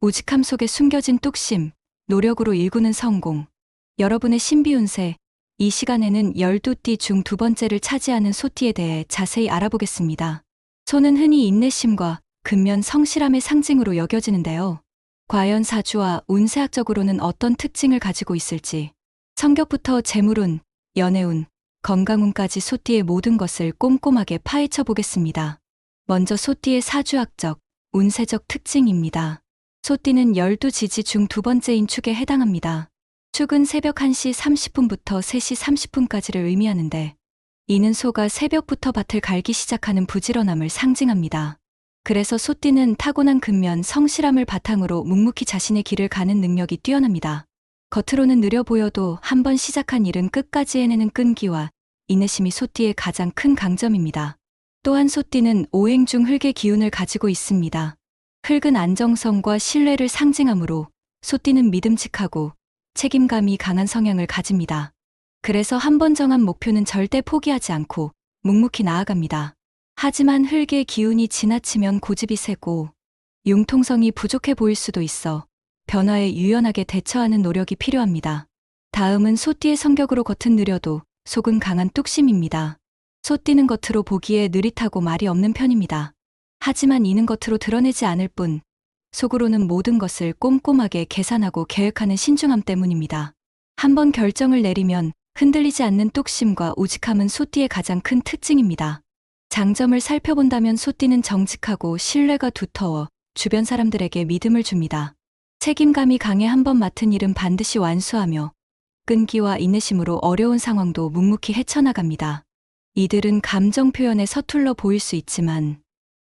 우직함 속에 숨겨진 뚝심, 노력으로 일구는 성공. 여러분의 신비 운세, 이 시간에는 12띠 중 두 번째를 차지하는 소띠에 대해 자세히 알아보겠습니다. 소는 흔히 인내심과 근면 성실함의 상징으로 여겨지는데요. 과연 사주와 운세학적으로는 어떤 특징을 가지고 있을지, 성격부터 재물운, 연애운, 건강운까지 소띠의 모든 것을 꼼꼼하게 파헤쳐 보겠습니다. 먼저 소띠의 사주학적, 운세적 특징입니다. 소띠는 12지지 중 두 번째인 축에 해당합니다. 축은 새벽 1시 30분부터 3시 30분까지를 의미하는데, 이는 소가 새벽부터 밭을 갈기 시작하는 부지런함을 상징합니다. 그래서 소띠는 타고난 근면 성실함을 바탕으로 묵묵히 자신의 길을 가는 능력이 뛰어납니다. 겉으로는 느려 보여도 한번 시작한 일은 끝까지 해내는 끈기와 인내심이 소띠의 가장 큰 강점입니다. 또한 소띠는 오행 중 흙의 기운을 가지고 있습니다. 흙은 안정성과 신뢰를 상징하므로 소띠는 믿음직하고 책임감이 강한 성향을 가집니다. 그래서 한번 정한 목표는 절대 포기하지 않고 묵묵히 나아갑니다. 하지만 흙의 기운이 지나치면 고집이 세고 융통성이 부족해 보일 수도 있어 변화에 유연하게 대처하는 노력이 필요합니다. 다음은 소띠의 성격으로 겉은 느려도 속은 강한 뚝심입니다. 소띠는 겉으로 보기에 느릿하고 말이 없는 편입니다. 하지만 이는 겉으로 드러내지 않을 뿐 속으로는 모든 것을 꼼꼼하게 계산하고 계획하는 신중함 때문입니다. 한번 결정을 내리면 흔들리지 않는 뚝심과 우직함은 소띠의 가장 큰 특징입니다. 장점을 살펴본다면 소띠는 정직하고 신뢰가 두터워 주변 사람들에게 믿음을 줍니다. 책임감이 강해 한번 맡은 일은 반드시 완수하며 끈기와 인내심으로 어려운 상황도 묵묵히 헤쳐나갑니다. 이들은 감정 표현에 서툴러 보일 수 있지만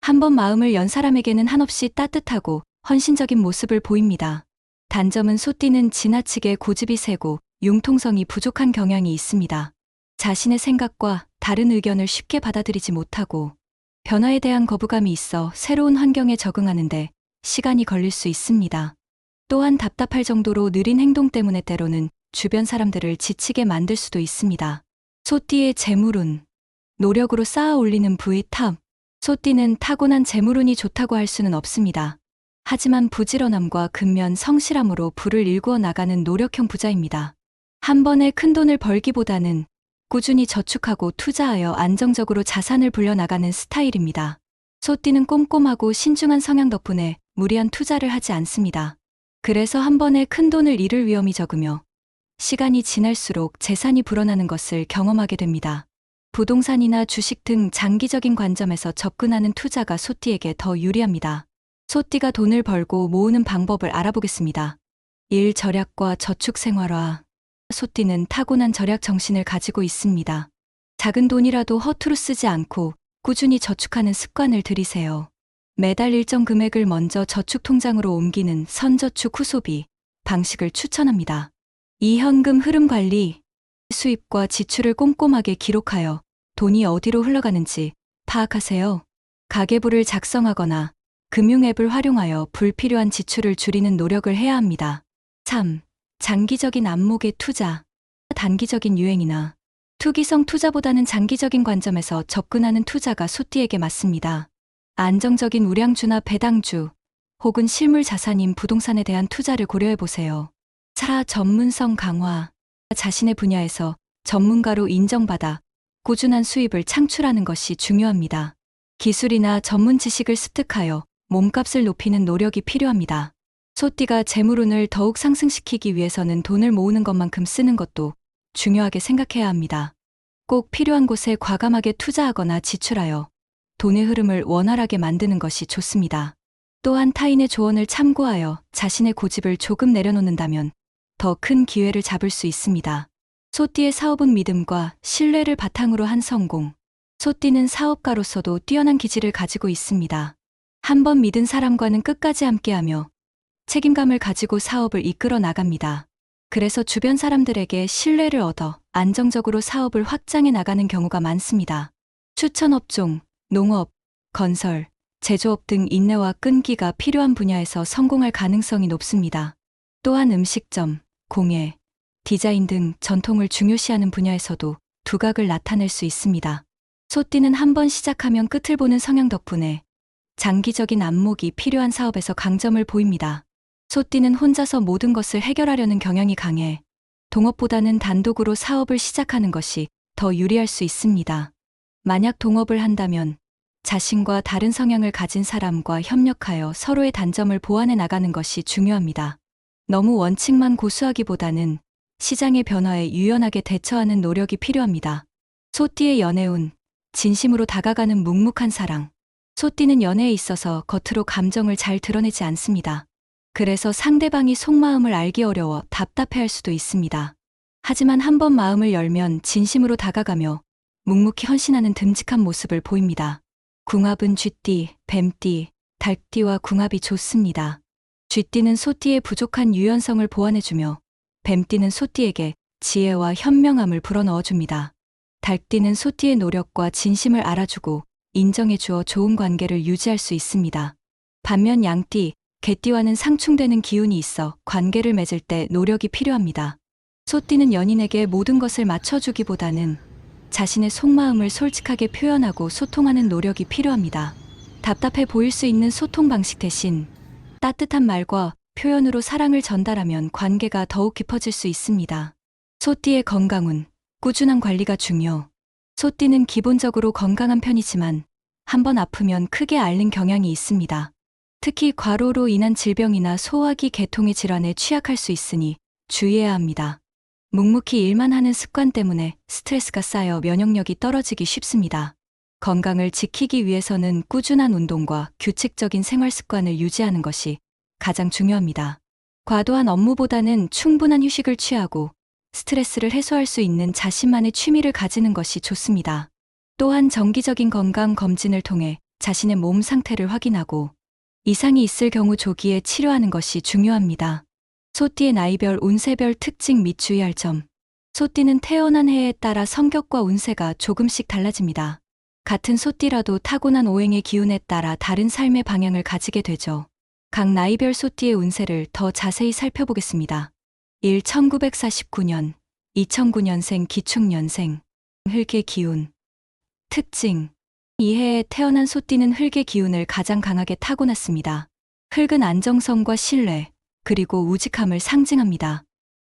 한번 마음을 연 사람에게는 한없이 따뜻하고 헌신적인 모습을 보입니다. 단점은 소띠는 지나치게 고집이 세고 융통성이 부족한 경향이 있습니다. 자신의 생각과 다른 의견을 쉽게 받아들이지 못하고 변화에 대한 거부감이 있어 새로운 환경에 적응하는데 시간이 걸릴 수 있습니다. 또한 답답할 정도로 느린 행동 때문에 때로는 주변 사람들을 지치게 만들 수도 있습니다. 소띠의 재물운, 노력으로 쌓아 올리는 부의 탑. 소띠는 타고난 재물운이 좋다고 할 수는 없습니다. 하지만 부지런함과 근면 성실함으로 부를 일구어 나가는 노력형 부자입니다. 한 번에 큰 돈을 벌기보다는 꾸준히 저축하고 투자하여 안정적으로 자산을 불려나가는 스타일입니다. 소띠는 꼼꼼하고 신중한 성향 덕분에 무리한 투자를 하지 않습니다. 그래서 한 번에 큰 돈을 잃을 위험이 적으며 시간이 지날수록 재산이 불어나는 것을 경험하게 됩니다. 부동산이나 주식 등 장기적인 관점에서 접근하는 투자가 소띠에게 더 유리합니다. 소띠가 돈을 벌고 모으는 방법을 알아보겠습니다. 1. 절약과 저축 생활화. 소띠는 타고난 절약 정신을 가지고 있습니다. 작은 돈이라도 허투루 쓰지 않고 꾸준히 저축하는 습관을 들이세요. 매달 일정 금액을 먼저 저축 통장으로 옮기는 선저축 후소비 방식을 추천합니다. 2. 현금 흐름 관리. 수입과 지출을 꼼꼼하게 기록하여 돈이 어디로 흘러가는지 파악하세요. 가계부를 작성하거나 금융앱을 활용하여 불필요한 지출을 줄이는 노력을 해야 합니다. 3. 장기적인 안목의 투자. 단기적인 유행이나 투기성 투자보다는 장기적인 관점에서 접근하는 투자가 소띠에게 맞습니다. 안정적인 우량주나 배당주 혹은 실물 자산인 부동산에 대한 투자를 고려해보세요. 4. 전문성 강화. 자신의 분야에서 전문가로 인정받아 꾸준한 수입을 창출하는 것이 중요합니다. 기술이나 전문 지식을 습득하여 몸값을 높이는 노력이 필요합니다. 소띠가 재물운을 더욱 상승시키기 위해서는 돈을 모으는 것만큼 쓰는 것도 중요하게 생각해야 합니다. 꼭 필요한 곳에 과감하게 투자하거나 지출하여 돈의 흐름을 원활하게 만드는 것이 좋습니다. 또한 타인의 조언을 참고하여 자신의 고집을 조금 내려놓는다면 더 큰 기회를 잡을 수 있습니다. 소띠의 사업은 믿음과 신뢰를 바탕으로 한 성공. 소띠는 사업가로서도 뛰어난 기질을 가지고 있습니다. 한번 믿은 사람과는 끝까지 함께하며 책임감을 가지고 사업을 이끌어 나갑니다. 그래서 주변 사람들에게 신뢰를 얻어 안정적으로 사업을 확장해 나가는 경우가 많습니다. 추천 업종, 농업, 건설, 제조업 등 인내와 끈기가 필요한 분야에서 성공할 가능성이 높습니다. 또한 음식점, 공예, 디자인 등 전통을 중요시하는 분야에서도 두각을 나타낼 수 있습니다. 소띠는 한번 시작하면 끝을 보는 성향 덕분에 장기적인 안목이 필요한 사업에서 강점을 보입니다. 소띠는 혼자서 모든 것을 해결하려는 경향이 강해 동업보다는 단독으로 사업을 시작하는 것이 더 유리할 수 있습니다. 만약 동업을 한다면 자신과 다른 성향을 가진 사람과 협력하여 서로의 단점을 보완해 나가는 것이 중요합니다. 너무 원칙만 고수하기보다는 시장의 변화에 유연하게 대처하는 노력이 필요합니다. 소띠의 연애운, 진심으로 다가가는 묵묵한 사랑. 소띠는 연애에 있어서 겉으로 감정을 잘 드러내지 않습니다. 그래서 상대방이 속마음을 알기 어려워 답답해할 수도 있습니다. 하지만 한번 마음을 열면 진심으로 다가가며 묵묵히 헌신하는 듬직한 모습을 보입니다. 궁합은 쥐띠, 뱀띠, 닭띠와 궁합이 좋습니다. 쥐띠는 소띠의 부족한 유연성을 보완해주며 뱀띠는 소띠에게 지혜와 현명함을 불어넣어줍니다. 닭띠는 소띠의 노력과 진심을 알아주고 인정해주어 좋은 관계를 유지할 수 있습니다. 반면 양띠, 개띠와는 상충되는 기운이 있어 관계를 맺을 때 노력이 필요합니다. 소띠는 연인에게 모든 것을 맞춰주기보다는 자신의 속마음을 솔직하게 표현하고 소통하는 노력이 필요합니다. 답답해 보일 수 있는 소통 방식 대신 따뜻한 말과 표현으로 사랑을 전달하면 관계가 더욱 깊어질 수 있습니다. 소띠의 건강운, 꾸준한 관리가 중요. 소띠는 기본적으로 건강한 편이지만 한번 아프면 크게 앓는 경향이 있습니다. 특히 과로로 인한 질병이나 소화기 계통의 질환에 취약할 수 있으니 주의해야 합니다. 묵묵히 일만 하는 습관 때문에 스트레스가 쌓여 면역력이 떨어지기 쉽습니다. 건강을 지키기 위해서는 꾸준한 운동과 규칙적인 생활 습관을 유지하는 것이 가장 중요합니다. 과도한 업무보다는 충분한 휴식을 취하고 스트레스를 해소할 수 있는 자신만의 취미를 가지는 것이 좋습니다. 또한 정기적인 건강 검진을 통해 자신의 몸 상태를 확인하고 이상이 있을 경우 조기에 치료하는 것이 중요합니다. 소띠의 나이별 운세별 특징 및 주의할 점. 소띠는 태어난 해에 따라 성격과 운세가 조금씩 달라집니다. 같은 소띠라도 타고난 오행의 기운에 따라 다른 삶의 방향을 가지게 되죠. 각 나이별 소띠의 운세를 더 자세히 살펴보겠습니다. 1. 1949년, 2009년생 기축년생, 흙의 기운. 특징. 이 해에 태어난 소띠는 흙의 기운을 가장 강하게 타고났습니다. 흙은 안정성과 신뢰, 그리고 우직함을 상징합니다.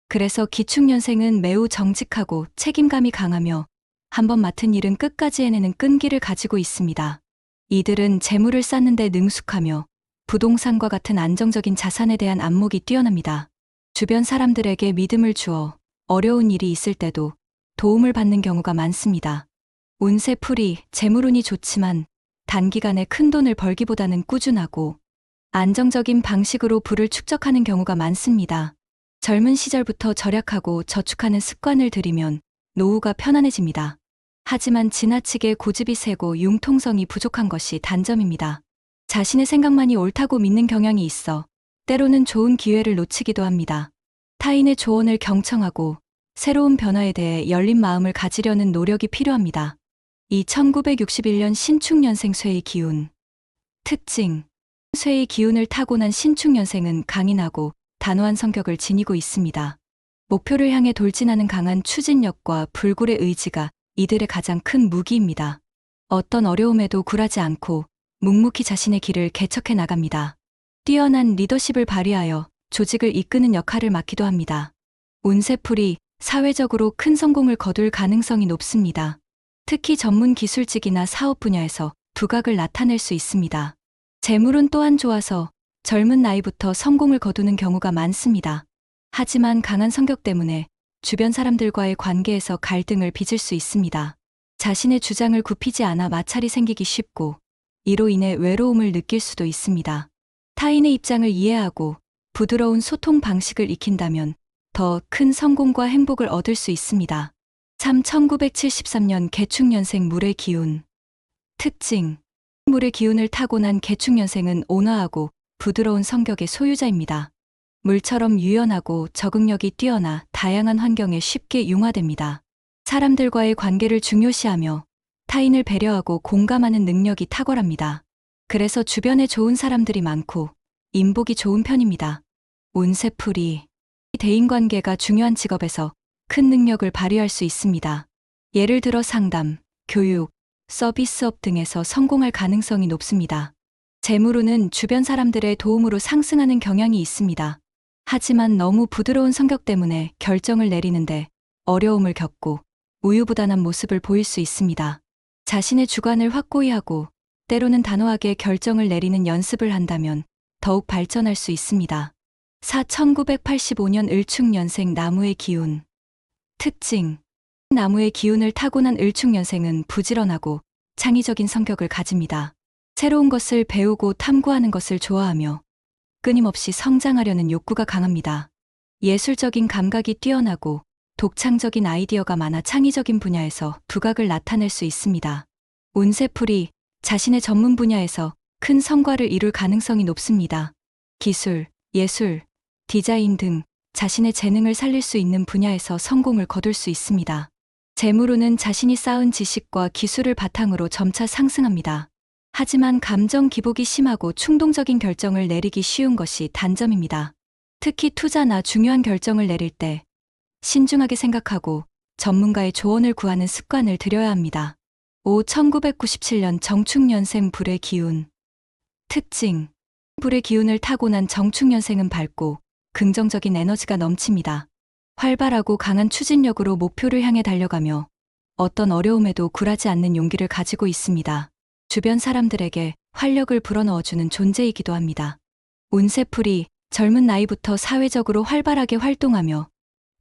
그래서 기축년생은 매우 정직하고 책임감이 강하며 한번 맡은 일은 끝까지 해내는 끈기를 가지고 있습니다. 이들은 재물을 쌓는 데 능숙하며 부동산과 같은 안정적인 자산에 대한 안목이 뛰어납니다. 주변 사람들에게 믿음을 주어 어려운 일이 있을 때도 도움을 받는 경우가 많습니다. 운세풀이, 재물운이 좋지만 단기간에 큰 돈을 벌기보다는 꾸준하고 안정적인 방식으로 부를 축적하는 경우가 많습니다. 젊은 시절부터 절약하고 저축하는 습관을 들이면 노후가 편안해집니다. 하지만 지나치게 고집이 세고 융통성이 부족한 것이 단점입니다. 자신의 생각만이 옳다고 믿는 경향이 있어 때로는 좋은 기회를 놓치기도 합니다. 타인의 조언을 경청하고 새로운 변화에 대해 열린 마음을 가지려는 노력이 필요합니다. 이 1961년 신축년생 쇠의 기운. 특징. 쇠의 기운을 타고난 신축년생은 강인하고 단호한 성격을 지니고 있습니다. 목표를 향해 돌진하는 강한 추진력과 불굴의 의지가 이들의 가장 큰 무기입니다. 어떤 어려움에도 굴하지 않고 묵묵히 자신의 길을 개척해 나갑니다. 뛰어난 리더십을 발휘하여 조직을 이끄는 역할을 맡기도 합니다. 운세풀이, 사회적으로 큰 성공을 거둘 가능성이 높습니다. 특히 전문 기술직이나 사업 분야에서 두각을 나타낼 수 있습니다. 재물은 또한 좋아서 젊은 나이부터 성공을 거두는 경우가 많습니다. 하지만 강한 성격 때문에 주변 사람들과의 관계에서 갈등을 빚을 수 있습니다. 자신의 주장을 굽히지 않아 마찰이 생기기 쉽고 이로 인해 외로움을 느낄 수도 있습니다. 타인의 입장을 이해하고 부드러운 소통 방식을 익힌다면 더 큰 성공과 행복을 얻을 수 있습니다. 3. 1973년 개축년생 물의 기운. 특징. 물의 기운을 타고난 개축년생은 온화하고 부드러운 성격의 소유자입니다. 물처럼 유연하고 적응력이 뛰어나 다양한 환경에 쉽게 융화됩니다. 사람들과의 관계를 중요시하며 타인을 배려하고 공감하는 능력이 탁월합니다. 그래서 주변에 좋은 사람들이 많고 인복이 좋은 편입니다. 운세풀이. 대인관계가 중요한 직업에서 큰 능력을 발휘할 수 있습니다. 예를 들어 상담, 교육, 서비스업 등에서 성공할 가능성이 높습니다. 재물운은 주변 사람들의 도움으로 상승하는 경향이 있습니다. 하지만 너무 부드러운 성격 때문에 결정을 내리는데 어려움을 겪고 우유부단한 모습을 보일 수 있습니다. 자신의 주관을 확고히 하고 때로는 단호하게 결정을 내리는 연습을 한다면 더욱 발전할 수 있습니다. 1985년 을축년생 나무의 기운. 특징. 나무의 기운을 타고난 을축년생은 부지런하고 창의적인 성격을 가집니다. 새로운 것을 배우고 탐구하는 것을 좋아하며 끊임없이 성장하려는 욕구가 강합니다. 예술적인 감각이 뛰어나고 독창적인 아이디어가 많아 창의적인 분야에서 두각을 나타낼 수 있습니다. 운세풀이 자신의 전문 분야에서 큰 성과를 이룰 가능성이 높습니다. 기술, 예술, 디자인 등 자신의 재능을 살릴 수 있는 분야에서 성공을 거둘 수 있습니다. 재물운은 자신이 쌓은 지식과 기술을 바탕으로 점차 상승합니다. 하지만 감정 기복이 심하고 충동적인 결정을 내리기 쉬운 것이 단점입니다. 특히 투자나 중요한 결정을 내릴 때 신중하게 생각하고 전문가의 조언을 구하는 습관을 들여야 합니다. 1997년 정축년생 불의 기운. 특징. 불의 기운을 타고난 정축년생은 밝고 긍정적인 에너지가 넘칩니다. 활발하고 강한 추진력으로 목표를 향해 달려가며 어떤 어려움에도 굴하지 않는 용기를 가지고 있습니다. 주변 사람들에게 활력을 불어넣어주는 존재이기도 합니다. 운세풀이 젊은 나이부터 사회적으로 활발하게 활동하며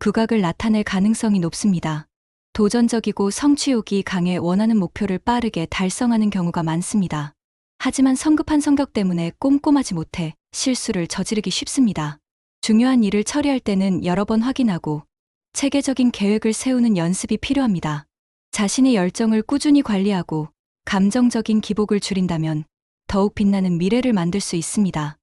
두각을 나타낼 가능성이 높습니다. 도전적이고 성취욕이 강해 원하는 목표를 빠르게 달성하는 경우가 많습니다. 하지만 성급한 성격 때문에 꼼꼼하지 못해 실수를 저지르기 쉽습니다. 중요한 일을 처리할 때는 여러 번 확인하고 체계적인 계획을 세우는 연습이 필요합니다. 자신의 열정을 꾸준히 관리하고 감정적인 기복을 줄인다면 더욱 빛나는 미래를 만들 수 있습니다.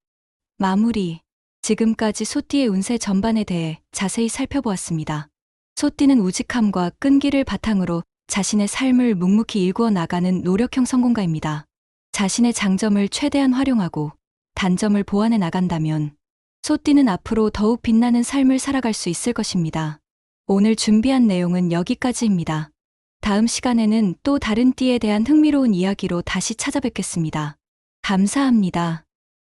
마무리. 지금까지 소띠의 운세 전반에 대해 자세히 살펴보았습니다. 소띠는 우직함과 끈기를 바탕으로 자신의 삶을 묵묵히 일구어 나가는 노력형 성공가입니다. 자신의 장점을 최대한 활용하고 단점을 보완해 나간다면 소띠는 앞으로 더욱 빛나는 삶을 살아갈 수 있을 것입니다. 오늘 준비한 내용은 여기까지입니다. 다음 시간에는 또 다른 띠에 대한 흥미로운 이야기로 다시 찾아뵙겠습니다. 감사합니다.